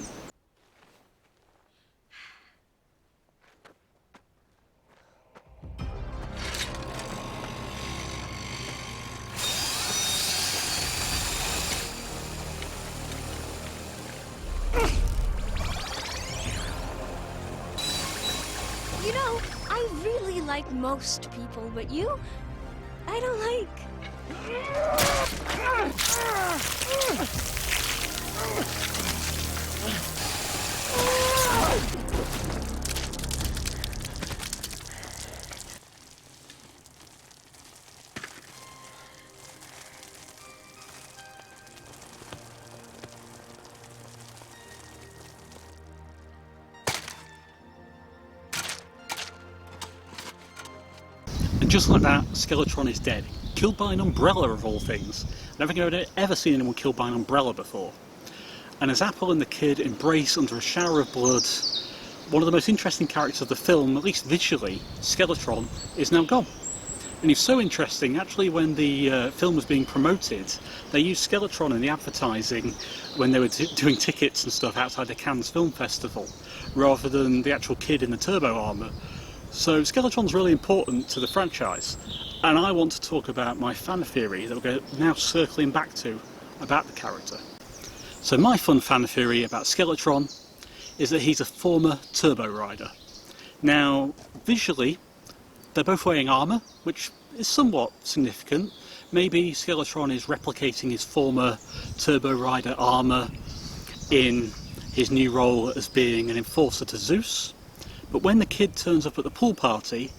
You know, I really like most people, but you, I don't like. And just like that, Skeletron is dead. Killed by an umbrella of all things. I don't think I've ever seen anyone killed by an umbrella before. And as Apple and the kid embrace under a shower of blood, one of the most interesting characters of the film, at least visually, Skeletron, is now gone. And it's so interesting, actually, when the film was being promoted, they used Skeletron in the advertising when they were doing tickets and stuff outside the Cannes Film Festival, rather than the actual kid in the turbo armour. So Skeletron's really important to the franchise, and I want to talk about my fan theory that we're now circling back to about the character. So my fun fan theory about Skeletron is that he's a former turbo rider. Now, visually, they're both wearing armour, which is somewhat significant. Maybe Skeletron is replicating his former turbo rider armour in his new role as being an enforcer to Zeus. But when the kid turns up at the pool party,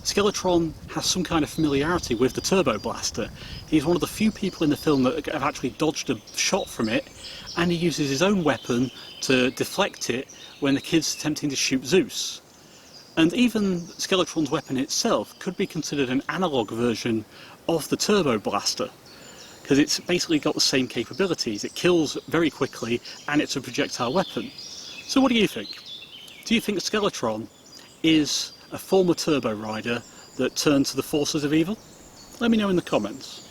Skeletron has some kind of familiarity with the turbo blaster. He's one of the few people in the film that have actually dodged a shot from it, and he uses his own weapon to deflect it when the kid's attempting to shoot Zeus. And even Skeletron's weapon itself could be considered an analogue version of the turbo blaster, because it's basically got the same capabilities. It kills very quickly, and it's a projectile weapon. So what do you think? Do you think Skeletron is a former turbo rider that turned to the forces of evil? Let me know in the comments.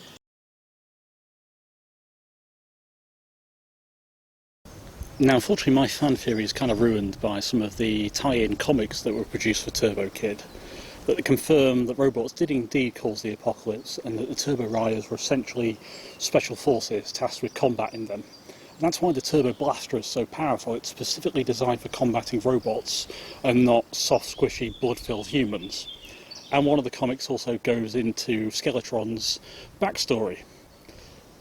Now, unfortunately, my fan theory is kind of ruined by some of the tie-in comics that were produced for Turbo Kid, that they confirm that robots did indeed cause the apocalypse, and that the Turbo Riders were essentially special forces tasked with combating them. And that's why the Turbo Blaster is so powerful. It's specifically designed for combating robots and not soft, squishy, blood-filled humans. And one of the comics also goes into Skeletron's backstory,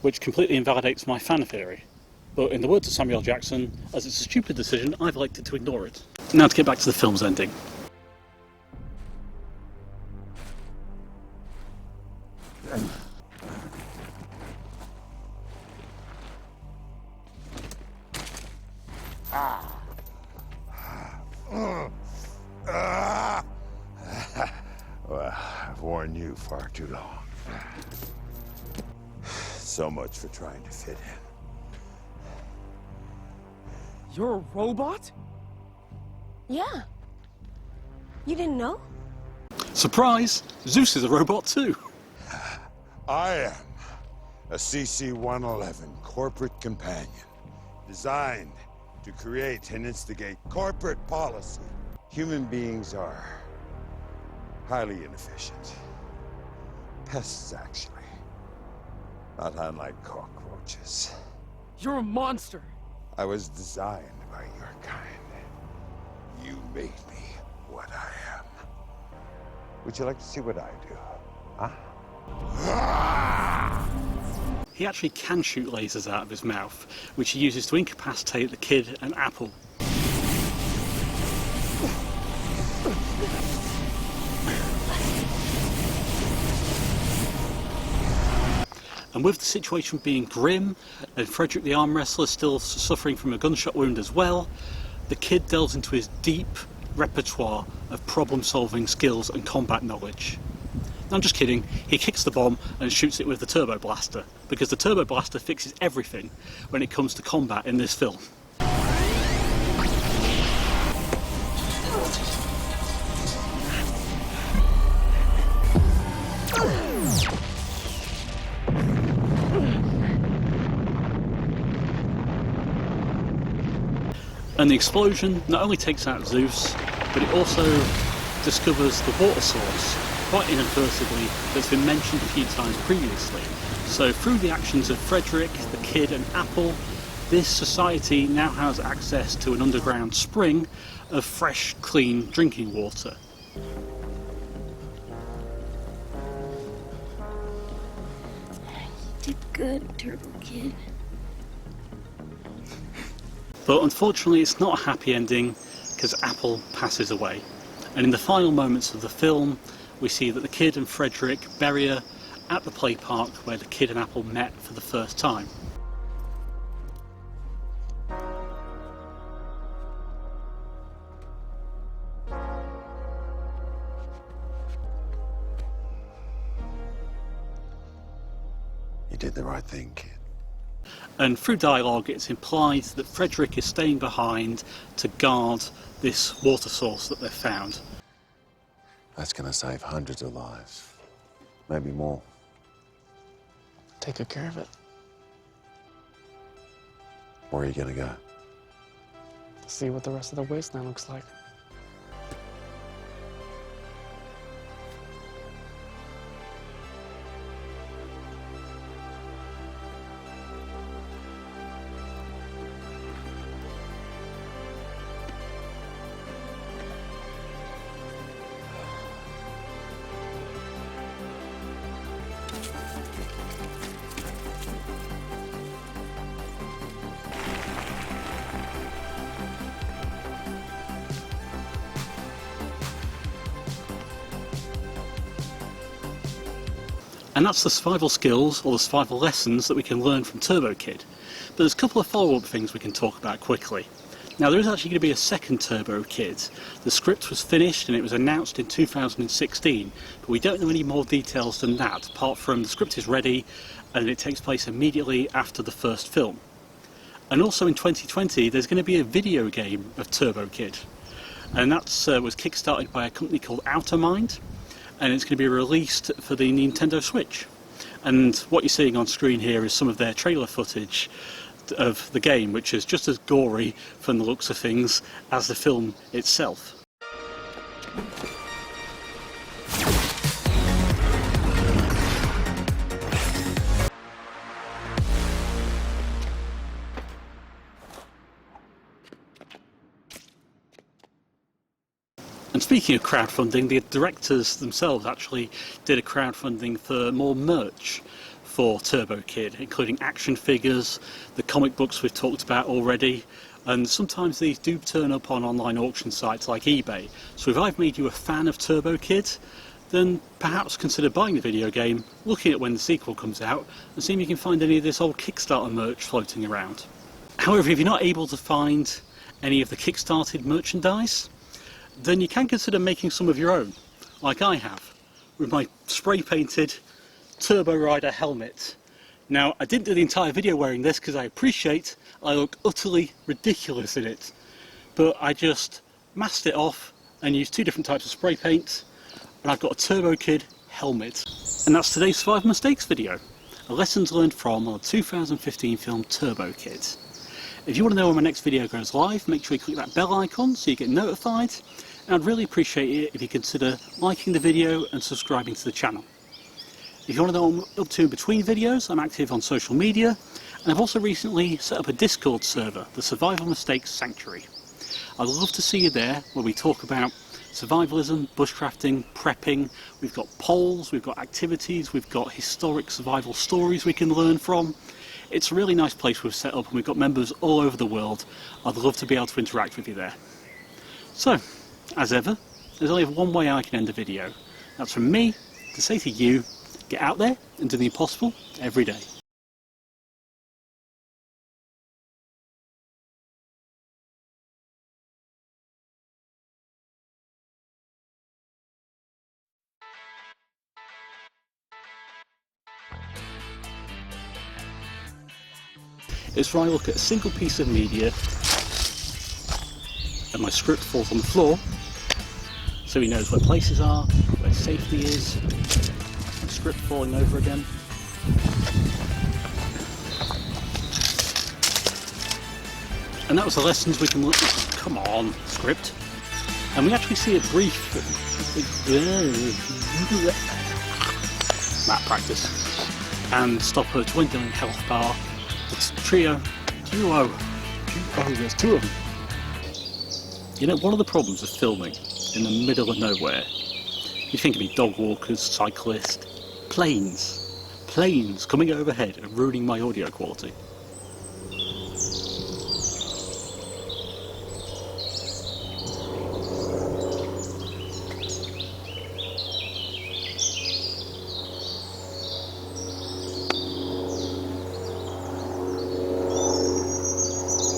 which completely invalidates my fan theory. But in the words of Samuel L. Jackson, as it's a stupid decision, I've elected to ignore it. Now to get back to the film's ending. Well, I've worn you far too long. So much for trying to fit in. You're a robot? Yeah. You didn't know? Surprise! Zeus is a robot too! I am a CC-111 corporate companion, designed to create and instigate corporate policy. Human beings are highly inefficient. Pests, actually. Not unlike cockroaches. You're a monster! I was designed by your kind. You made me what I am. Would you like to see what I do? Huh? He actually can shoot lasers out of his mouth, which he uses to incapacitate the kid and Apple. And with the situation being grim, and Frederick the arm wrestler still suffering from a gunshot wound as well, the kid delves into his deep repertoire of problem-solving skills and combat knowledge. No, I'm just kidding, he kicks the bomb and shoots it with the turbo blaster, because the turbo blaster fixes everything when it comes to combat in this film. And the explosion not only takes out Zeus, but it also discovers the water source, quite inadvertently, that's been mentioned a few times previously. So through the actions of Frederick, the kid and Apple, this society now has access to an underground spring of fresh, clean drinking water. You did good, Turbo Kid. But unfortunately it's not a happy ending, because Apple passes away. And in the final moments of the film, we see that the kid and Frederick bury her at the play park where the kid and Apple met for the first time. You did the right thing, kid. And through dialogue it's implied that Frederick is staying behind to guard this water source that they've found. That's gonna save hundreds of lives. Maybe more. Take good care of it. Where are you gonna go? See what the rest of the Wasteland looks like. And that's the survival skills or the survival lessons that we can learn from Turbo Kid. But there's a couple of follow-up things we can talk about quickly. Now there is actually going to be a second Turbo Kid. The script was finished and it was announced in 2016, but we don't know any more details than that, apart from the script is ready and it takes place immediately after the first film. And also in 2020 there's going to be a video game of Turbo Kid, and that was kickstarted by a company called Outermind, and it's going to be released for the Nintendo Switch. And what you're seeing on screen here is some of their trailer footage of the game, which is just as gory from the looks of things as the film itself. And speaking of crowdfunding, the directors themselves actually did a crowdfunding for more merch for Turbo Kid, including action figures, the comic books we've talked about already, and sometimes these do turn up on online auction sites like eBay. So if I've made you a fan of Turbo Kid, then perhaps consider buying the video game, looking at when the sequel comes out, and seeing if you can find any of this old Kickstarter merch floating around. However, if you're not able to find any of the Kickstarted merchandise, then you can consider making some of your own, like I have, with my spray-painted Turbo Rider helmet. Now, I didn't do the entire video wearing this because I appreciate I look utterly ridiculous in it, but I just masked it off and used two different types of spray paint, and I've got a Turbo Kid helmet. And that's today's 5 mistakes video, a lessons learned from the 2015 film Turbo Kid. If you want to know when my next video goes live, make sure you click that bell icon so you get notified, and I'd really appreciate it if you consider liking the video and subscribing to the channel. If you want to know what I'm up to in between videos, I'm active on social media, and I've also recently set up a Discord server, the Survival Mistakes Sanctuary. I'd love to see you there, where we talk about survivalism, bushcrafting, prepping. We've got polls, we've got activities, we've got historic survival stories we can learn from. It's a really nice place we've set up, and we've got members all over the world. I'd love to be able to interact with you there. So, as ever, there's only one way I can end a video. That's from me to say to you, get out there and do the impossible every day. It's where I look at a single piece of media and my script falls on the floor, so he knows where places are, where safety is. My script falling over again. And that was the lessons we can look at. Come on, script. And we actually see a brief map practice and stop her dwindling health bar. It's duo, there's two of them. You know, one of the problems of filming in the middle of nowhere, you think it'd be dog walkers, cyclists, planes coming overhead and ruining my audio quality.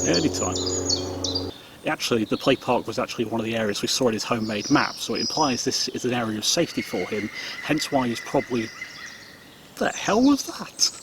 Anytime. Actually, the play park was actually one of the areas we saw in his homemade map, so it implies this is an area of safety for him, hence why he's probably... What the hell was that?